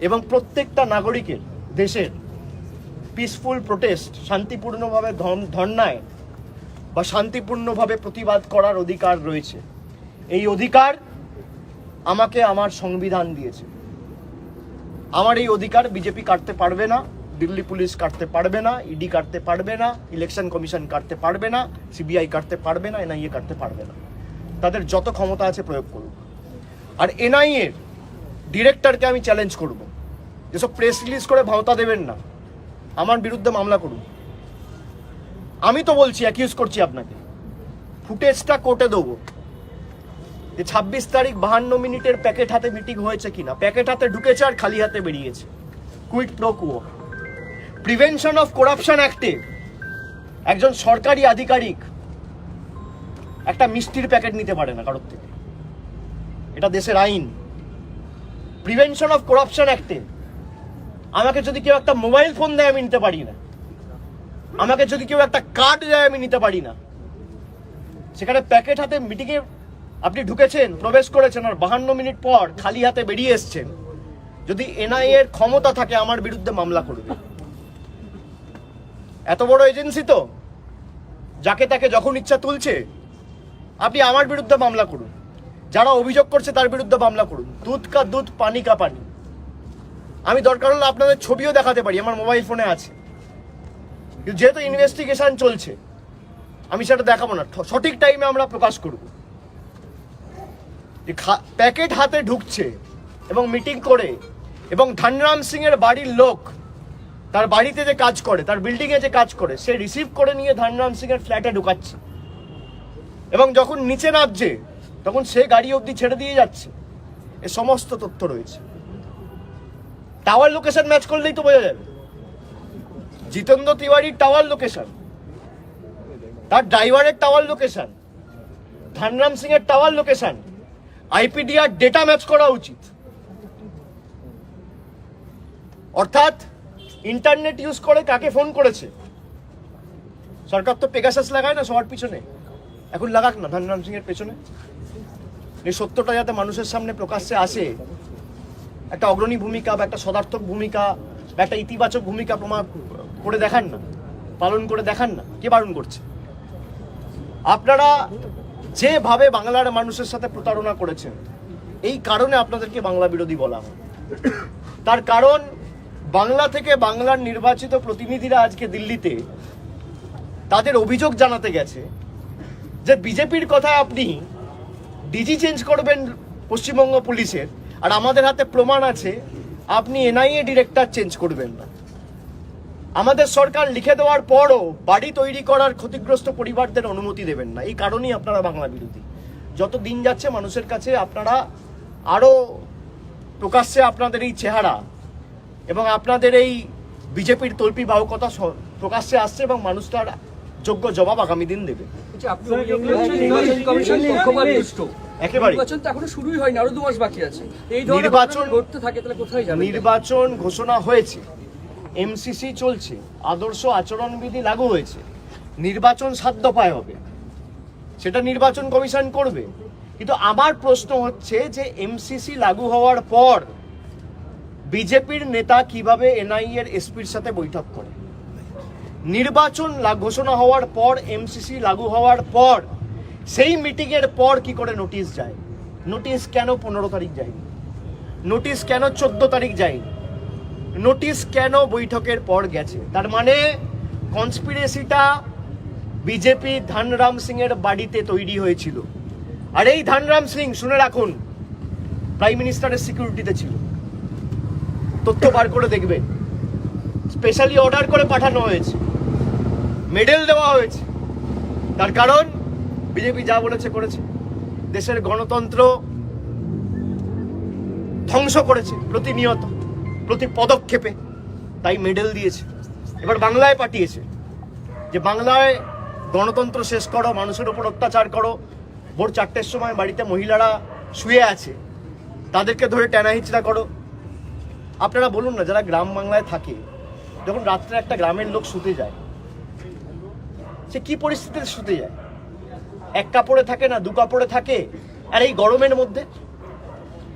এবং প্রত্যেকটা নাগরিকের দেশের পিসফুল প্রোটেস্ট, শান্তিপূর্ণভাবে ধর্নায় বা শান্তিপূর্ণভাবে প্রতিবাদ করার অধিকার রয়েছে। এই অধিকার আমাকে আমার সংবিধান দিয়েছে। আমার এই অধিকার বিজেপি কাটতে পারবে না, দিল্লি পুলিশ কাটতে পারবে না, ইডি কাটতে পারবে না, ইলেকশন কমিশন কাটতে পারবে না, সিবিআই কাটতে পারবে না, এনআইএ কাটতে পারবে না। তাদের যত ক্ষমতা আছে প্রয়োগ করুক। আর এনআইএর ডিরেক্টরকে আমি চ্যালেঞ্জ করব, যেসব প্রেস রিলিজ করে ভাওতা দেবেন না, আমার বিরুদ্ধে মামলা করুন। আমি তো বলছি, অ্যাকিউজ করছি আপনাকে, ফুটেজটা কোর্টে দেবো, যে 26 তারিখ 52 মিনিটের প্যাকেট হাতে মিটিং হয়েছে কিনা। প্যাকেট হাতে ঢুকেছে আর খালি হাতে বেরিয়েছে। Quid pro quo. Prevention of corruption অ্যাক্টে একজন সরকারি আধিকারিক একটা মিষ্টির প্যাকেট নিতে পারে না কারোর থেকে, এটা দেশের আইন। প্রিভেনশন অফ করাপশন অ্যাক্টে আমাকে যদি কেউ একটা মোবাইল ফোন দেয় আমি নিতে পারি না, আমাকে যদি কেউ একটা কার্ড দেয় আমি নিতে পারি না। সেখানে প্যাকেট হাতে মিটিংয়ে আপনি ঢুকেছেন, প্রবেশ করেছেন, আর 52 মিনিট পর খালি হাতে বেরিয়ে এসছেন। যদি এনআইএ এর ক্ষমতা থাকে আমার বিরুদ্ধে মামলা করবে। এত বড় এজেন্সি তো, যাকে তাকে যখন ইচ্ছা তুলছে। আপনি আমার বিরুদ্ধে মামলা করুন, যারা অভিযোগ করছে তার বিরুদ্ধে মামলা করুন। দুধ কা দুধ, পানি কা পানি। আমি দরকার হলে আপনাদের ছবিও দেখাতে পারি, আমার মোবাইল ফোনে আছে। কিন্তু যেহেতু ইনভেস্টিগেশন চলছে আমি সেটা দেখাবো না, সঠিক টাইমে আমরা প্রকাশ করব। প্যাকেট হাতে ঢুকছে এবং মিটিং করে, এবং ধনরাম সিং এর বাড়ির লোক তার বাড়িতে যে কাজ করে, তার বিল্ডিং এ যে কাজ করে, সে রিসিভ করে নিয়ে ধনরাম সিং এর ফ্ল্যাটে ঢুকাচ্ছে, এবং যখন নিচে নামছে তখন সে গাড়ি অবধি ছেড়ে দিয়ে যাচ্ছে। এ সমস্ত তথ্য রয়েছে। টাওয়ার লোকেশন ম্যাচ করলেই তো বোঝা যাবে। জিতেন্দ্র তিওয়ারির টাওয়ার লোকেশন, তার ড্রাইভারের টাওয়ার লোকেশন, ধনরাম সিং এর tower location, IPDR data match করা উচিত। অর্থাৎ ইন্টারনেট ইউজ করে কাকে ফোন করেছে। সরকার তো পেগাসাস লাগায় না সবার পিছনে, এখন লাগাক না ধনরাম সিং এর পেছনে। এই সত্যটা যাতে মানুষের সামনে প্রকাশ্যে আসে, একটা অগ্রণী ভূমিকা বা একটা সদার্থক ভূমিকা বা একটা ইতিবাচক ভূমিকা প্রমাণ করে দেখান না, পালন করে দেখান না। কে বারণ করছে? আপনারা যেভাবে বাংলার মানুষের সাথে প্রতারণা করেছেন, এই কারণে আপনাদেরকে বাংলা বিরোধী বলা হয়। তার কারণ বাংলা থেকে বাংলার নির্বাচিত প্রতিনিধিরা আজকে দিল্লিতে তাদের অভিযোগ জানাতে গেছে যে বিজেপির কথায় আপনি ডিজি চেঞ্জ করবেন পশ্চিমবঙ্গ পুলিশের, আর আমাদের হাতে প্রমাণ আছে আপনি এনআইএ ডিরেক্টর চেঞ্জ করবেন না। আমাদের সরকার লিখে দেওয়ার পরও বাড়ি তৈরি করার ক্ষতিগ্রস্ত পরিবারদের অনুমতি দেবেন না। এই কারণেই আপনারা বাংলা বিরোধী। যত দিন যাচ্ছে মানুষের কাছে আপনারা আরো প্রকাশ্যে আপনাদের এই চেহারা এবং আপনাদের এই বিজেপির তল্পি বাহুকতা প্রকাশ্যে আসছে, এবং মানুষ তার যোগ্য জবাব আগামী দিন দেবে। নির্বাচন ঘোষণা হয়েছে, এমসিসি চলছে, আদর্শ আচরণবিধি লাগু হয়েছে, নির্বাচন সাধ্যপায় হবে, সেটা নির্বাচন কমিশন করবে। কিন্তু আমার প্রশ্ন হচ্ছে যে এমসিসি লাগু হওয়ার পর বিজেপির নেতা কিভাবে এনআইএ এর এসপির সাথে বৈঠক করে? নির্বাচন ঘোষণা হওয়ার পর, এমসিসি লাগু হওয়ার পর, সেই মিটিং এর পর কি করে নোটিশ যায়? নোটিশ কেন 15 তারিখ যায়নি? নোটিশ কেন 14 তারিখ যায়নি? নোটিশ কেন বৈঠকের পর গেছে? তার মানে কনস্পিরেসিটা বিজেপি ধনরাম সিং এর বাড়িতে তৈরি হয়েছিল। আর এই ধনরাম সিং, শুনে রাখুন, প্রাইম মিনিস্টারের সিকিউরিটিতে ছিল। তথ্য বার করে দেখবেন, স্পেশালি অর্ডার করে পাঠানো হয়েছে, মেডেল দেওয়া হয়েছে। তার কারণ বিজেপি যা বলেছে করেছে, দেশের গণতন্ত্র ধ্বংস করেছে প্রতিনিয়ত, প্রতি পদক্ষেপে, তাই মেডেল দিয়েছে। এবার বাংলায় পাঠিয়েছে যে বাংলায় গণতন্ত্র শেষ করো, মানুষের উপর অত্যাচার করো। ভোর 4টের সময় বাড়িতে মহিলারা শুয়ে আছে, তাদেরকে ধরে টানা হিচড়া করো। আপনারা বলুন না, যারা গ্রাম বাংলায় থাকে, যখন রাত্রে একটা গ্রামের লোক শুতে যায়, সে কি পরিস্থিতিতে শুতে যায়? এক কাপড়ে থাকে না, দু কাপড়ে থাকে, আর এই গরমের মধ্যে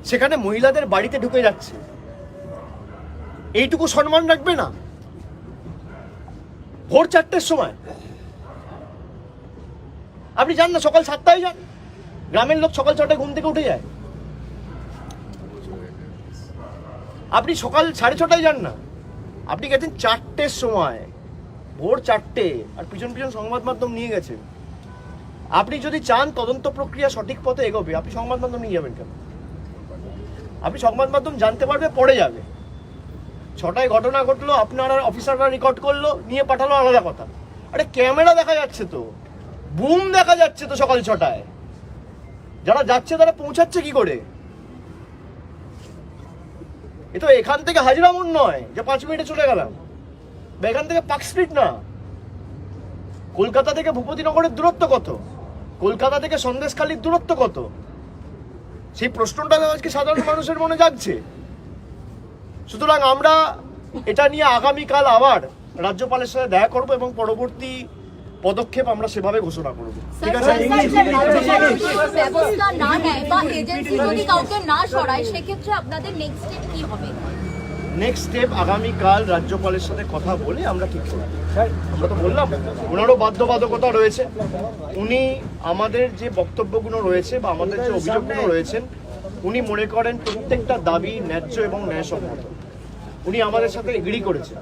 সেখানে মহিলাদের বাড়িতে ঢুকে যাচ্ছে। এইটুকু সম্মান রাখবে না? ভোর 4টের সময় আপনি যান না, সকাল 7টায় যান। গ্রামের লোক সকাল 6টায় ঘুম থেকে উঠে যায়, আপনি সকাল 6:30টায় যান না, আপনি গেছেন 4টের সময়, ভোর 4টে, আর পিছন পিছন সংবাদ মাধ্যম নিয়ে গেছেন। আপনি যদি চান তদন্ত প্রক্রিয়া সঠিক পথে এগোবে, আপনি সংবাদ মাধ্যম নিয়ে যাবেন কেন? আপনি সংবাদ মাধ্যম জানতে পারবে, পড়ে যাবে। 6টায় ঘটনা ঘটলো, আপনারা অফিসাররা রেকর্ড করলো, নিয়ে পাঠালো, আলাদা কথা। আরে ক্যামেরা দেখা যাচ্ছে তো, বুম দেখা যাচ্ছে তো সকাল 6টায়। যারা যাচ্ছে তারা পৌঁছাচ্ছে কি করে? এ তো এখান থেকে হাজিরামুন নয় যে 5 মিনিটে চলে গেলাম, বা এখান থেকে পার্ক স্ট্রিট না। কলকাতা থেকে ভূপতিনগরের দূরত্ব কত? কলকাতা থেকে সন্দেশখালীর দূরত্ব কত? সেই প্রশ্নটা আজকে সাধারণ মানুষের মনে জাগছে। সুতরাং আমরা এটা নিয়ে আগামীকাল আবার রাজ্যপালের সাথে দেখা করব এবং পরবর্তী পদক্ষেপ আমরা সেভাবে ঘোষণা করব। ঠিক আছে? ব্যবস্থা না নেয় বা এজেন্সি যদি কাউকে না সরায় সেক্ষেত্রে আপনাদের নেক্সট স্টেপ কি হবে? নেক্সট স্টেপ আগামীকাল রাজ্যপালের সাথে কথা বলে আমরা ঠিক করব। আমরা তো বললাম ওনারও বাধ্যবাধকতা রয়েছে, উনি আমাদের যে বক্তব্যগুলো রয়েছে বা আমাদের যে অভিযোগগুলো রয়েছেন উনি মনে করেন প্রত্যেকটা দাবি ন্যায্য এবং ন্যায়সম্মত। উনি আমাদের সাথে এগ্রি করেছেন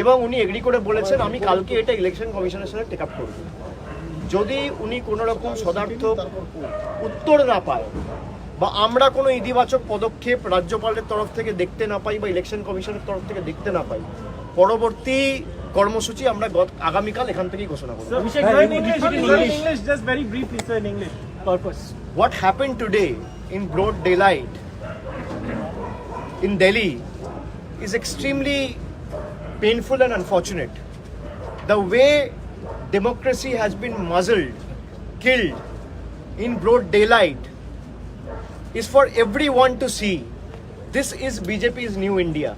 এবং উনি এগ্রি করে বলেছেন আমি কালকে এটা ইলেকশন কমিশনের সাথে টেক আপ করব। যদি উনি কোনো রকম সদার্থক উত্তর না পায় বা আমরা কোনো ইতিবাচক পদক্ষেপ রাজ্যপালের তরফ থেকে দেখতে না পাই বা ইলেকশন কমিশনের তরফ থেকে দেখতে না পাই, পরবর্তী কর্মসূচি আমরা আগামীকাল এখান থেকেই ঘোষণা করব। What happened today in broad daylight in Delhi is extremely painful and unfortunate. The way democracy has been muzzled, killed in broad daylight is for everyone to see. This is BJP's new India.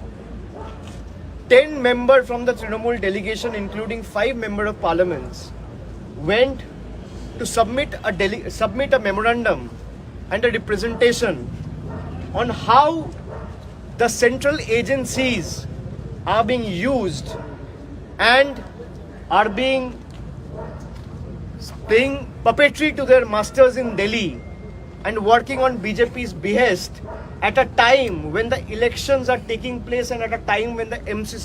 10 members from the Trinamool delegation, including 5 members of parliaments, went to submit a memorandum and a representation on how the central agencies are being used and are being puppetry to their masters in Delhi and working on BJP's behest at a time when the elections are taking place and at a time when the MCC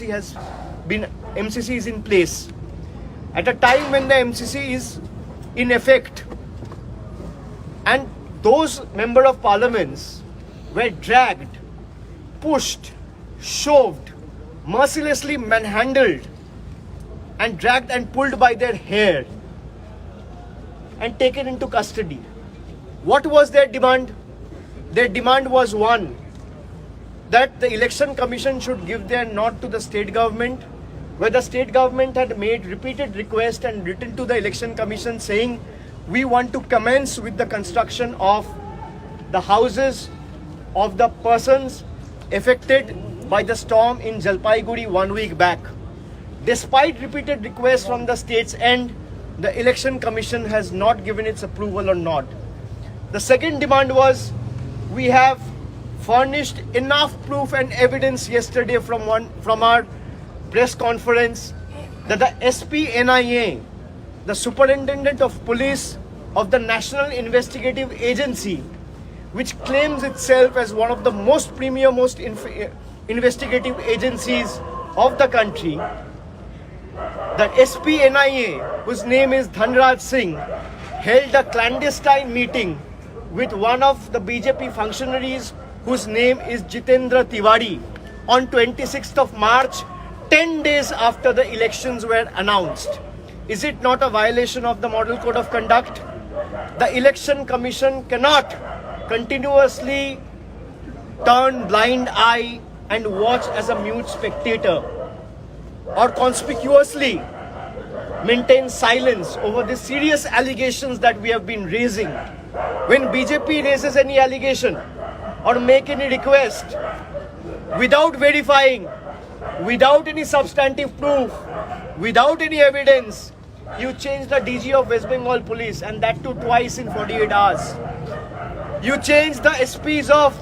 is in place, at a time when the MCC is in effect, and those member of parliaments were dragged, pushed, shoved, mercilessly manhandled and dragged and pulled by their hair and taken into custody. What was their demand? Their demand was one, that the election commission should give their nod to the state government, where the state government had made repeated requests and written to the election commission saying we want to commence with the construction of the houses of the persons affected by the storm in Jalpaiguri 1 week back. Despite repeated requests from the state's end, the election commission has not given its approval or nod. The second demand was, we have furnished enough proof and evidence yesterday from our press conference that the SPNIA, the Superintendent of Police of the National Investigative Agency, which claims itself as one of the most premier, most investigative agencies of the country, the SPNIA, whose name is Dhanraj Singh, held a clandestine meeting with one of the BJP functionaries whose name is Jitendra Tiwari on 26th of March, 10 days after the elections were announced. Is it not a violation of the Model Code of Conduct? The Election Commission cannot continuously turn blind eye and watch as a mute spectator, or conspicuously maintain silence over the serious allegations that we have been raising. When BJP raises any allegation or make any request without verifying, without any substantive proof, without any evidence, you change the DG of West Bengal Police, and that too twice in 48 hours. You change the SPs of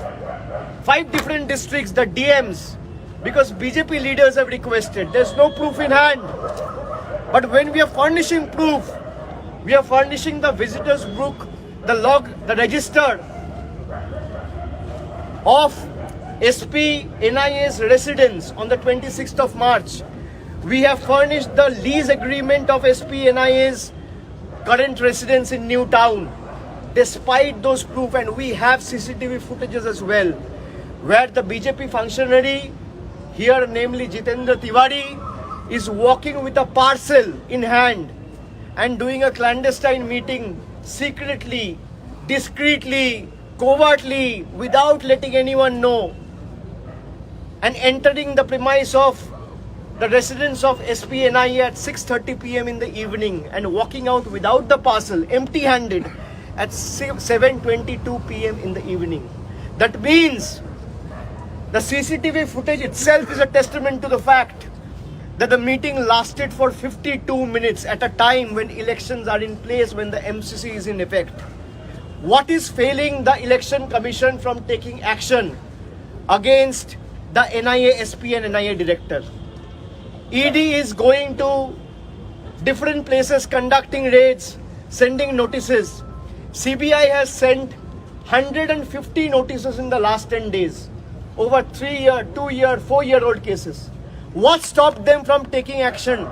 5 different districts, the DMs, because BJP leaders have requested. There's no proof in hand. But when we are furnishing proof, we are furnishing the visitors book, the log, the register of SP NIA's residence on the 26th of March. We have furnished the lease agreement of SP NIA's current residence in New Town. Despite those proof, and we have CCTV footages as well, where the BJP functionary, here namely Jitendra Tiwari, is walking with a parcel in hand and doing a clandestine meeting secretly discreetly, covertly, without letting anyone know, and entering the premise of the residence of SPNI at 6:30 p.m. in the evening and walking out without the parcel, empty-handed, at 7:22 p.m. in the evening. That means the CCTV footage itself is a testament to the fact that the meeting lasted for 52 minutes at a time when elections are in place, when the MCC is in effect. What is failing the Election Commission from taking action against the NIA SP and NIA director? ED is going to different places, conducting raids, sending notices. CBI has sent 150 notices in the last 10 days, over 3-year, 2-year, 4-year-old cases. What stopped them from taking action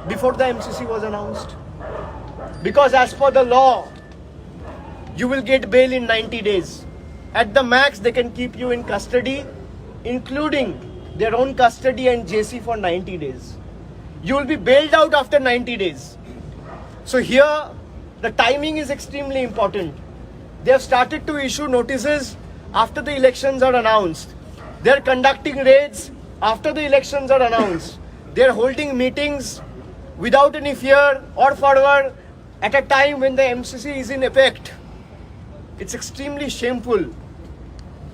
before the MCC was announced? Because as per the law, you will get bail in 90 days. At the max, they can keep you in custody, including their own custody and JC for 90 days. You will be bailed out after 90 days. So here, the timing is extremely important. They have started to issue notices after the elections are announced. They are conducting raids after the elections are announced. They are holding meetings without any fear or fervor at a time when the MCC is in effect. It's extremely shameful.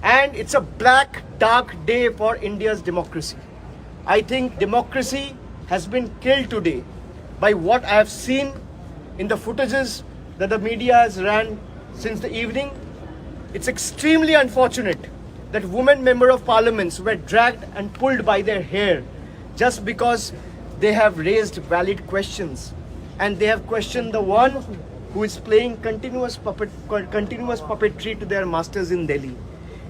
And it's a black, dark day for India's democracy. I think democracy has been killed today by what I have seen in the footages that the media has ran since the evening. It's extremely unfortunate that women member of parliaments were dragged and pulled by their hair just because they have raised valid questions and they have questioned the one who is playing continuous puppetry to their masters in Delhi.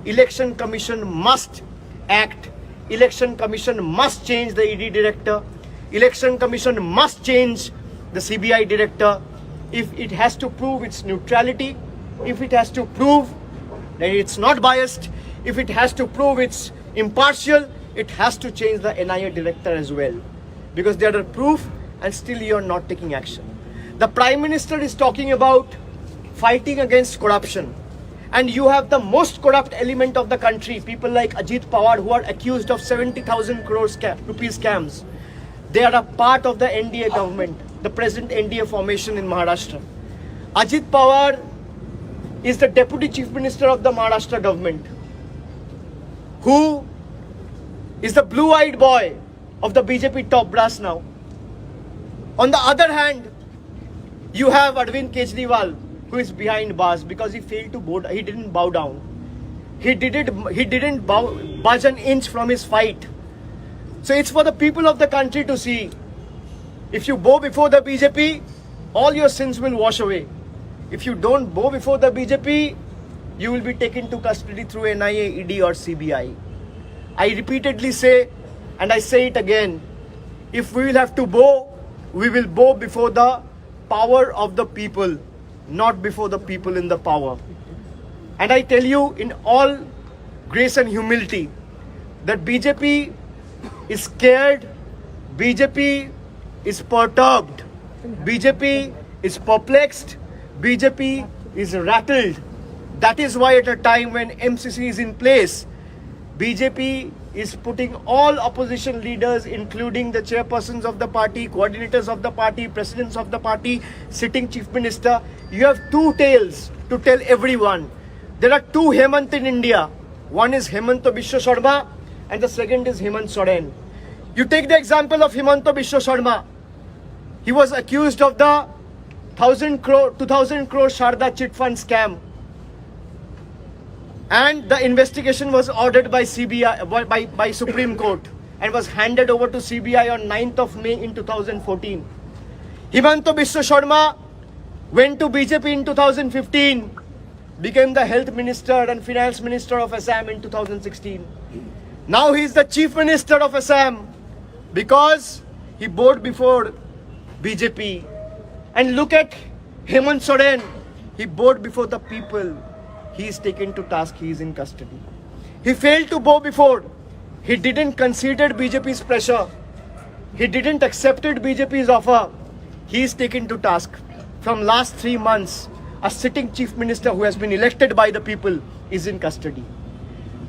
Election Commission must act. Election Commission must change the ED director. Election Commission must change the CBI director. If it has to prove its neutrality, if it has to prove that it's not biased, if it has to prove it's impartial, it has to change the NIA director as well. Because they are the proof and still you are not taking action. The Prime Minister is talking about fighting against corruption. And you have the most corrupt element of the country, people like Ajit Pawar, who are accused of 70,000 crore rupees scams. They are a part of the NDA government, the present NDA formation in Maharashtra. Ajit Pawar is the Deputy Chief Minister of the Maharashtra government, who is the blue-eyed boy of the BJP top brass now. On the other hand, you have Arvind Kejriwal, who is behind bars because he failed to bow. He didn't bow down. He didn't budge an inch from his fight. So it's for the people of the country to see. If you bow before the BJP, all your sins will wash away. If you don't bow before the BJP, you will be taken to custody through NIA, ED or CBI. I repeatedly say, and I say it again, if we will have to bow, we will bow before the power of the people, not before the people in the power. And I tell you in all grace and humility that BJP is scared, BJP is perturbed, BJP is perplexed, BJP is rattled. That is why at a time when MCC is in place, BJP is putting all opposition leaders, including the chairpersons of the party, coordinators of the party, presidents of the party, sitting chief minister. You have two tales to tell everyone. There are two Hemant in India. One is Hemanta Biswa Sharma and the second is Hemant Soren. You take the example of Hemanta Biswa Sharma. He was accused of the 2,000 crore Sharda chit fund scam. And the investigation was ordered by CBI, by Supreme Court and was handed over to CBI on 9th of May in 2014. Hemanta Biswa Sharma went to BJP in 2015, became the health minister and finance minister of Assam in 2016. Now he is the chief minister of Assam because he bowed before BJP. And look at Hemant Soren, he bowed before the people. He is taken to task, he is in custody. He failed to bow before. He didn't consider BJP's pressure. He didn't accept BJP's offer. He is taken to task. From last 3 months, a sitting chief minister who has been elected by the people is in custody.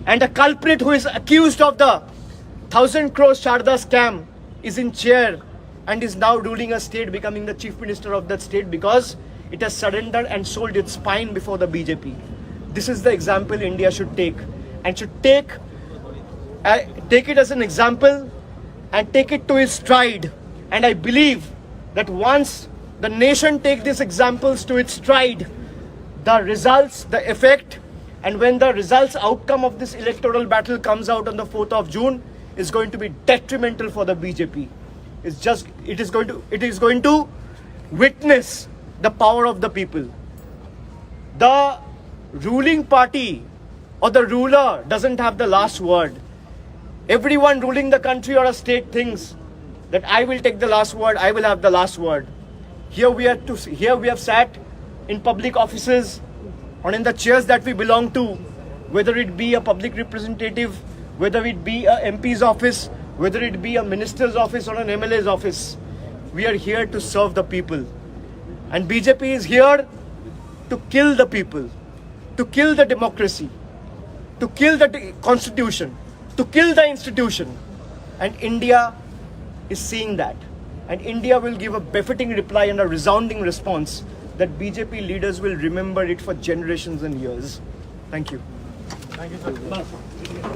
And a culprit who is accused of the 1,000 crore Sharda scam is in chair and is now ruling a state, becoming the chief minister of that state because it has surrendered and sold its spine before the BJP. This is the example India should take, and should take it as an example and take it to its stride. And I believe that once the nation take these examples to its stride, the results, the effect, and when the results outcome of this electoral battle comes out on the 4th of June is going to be detrimental for the BJP. It is going to witness the power of the people. The ruling party or the ruler doesn't have the last word. Everyone ruling the country or a state thinks that I will take the last word, I will have the last word. Here we have sat in public offices or in the chairs that we belong to, whether it be a public representative, whether it be a MP's office, whether it be a minister's office or an MLA's office. We are here to serve the people. And BJP is here to kill the people, to kill the democracy, to kill the constitution, to kill the institution. And India is seeing that. And India will give a befitting reply and a resounding response that BJP leaders will remember it for generations and years. Thank you. Thank you, sir.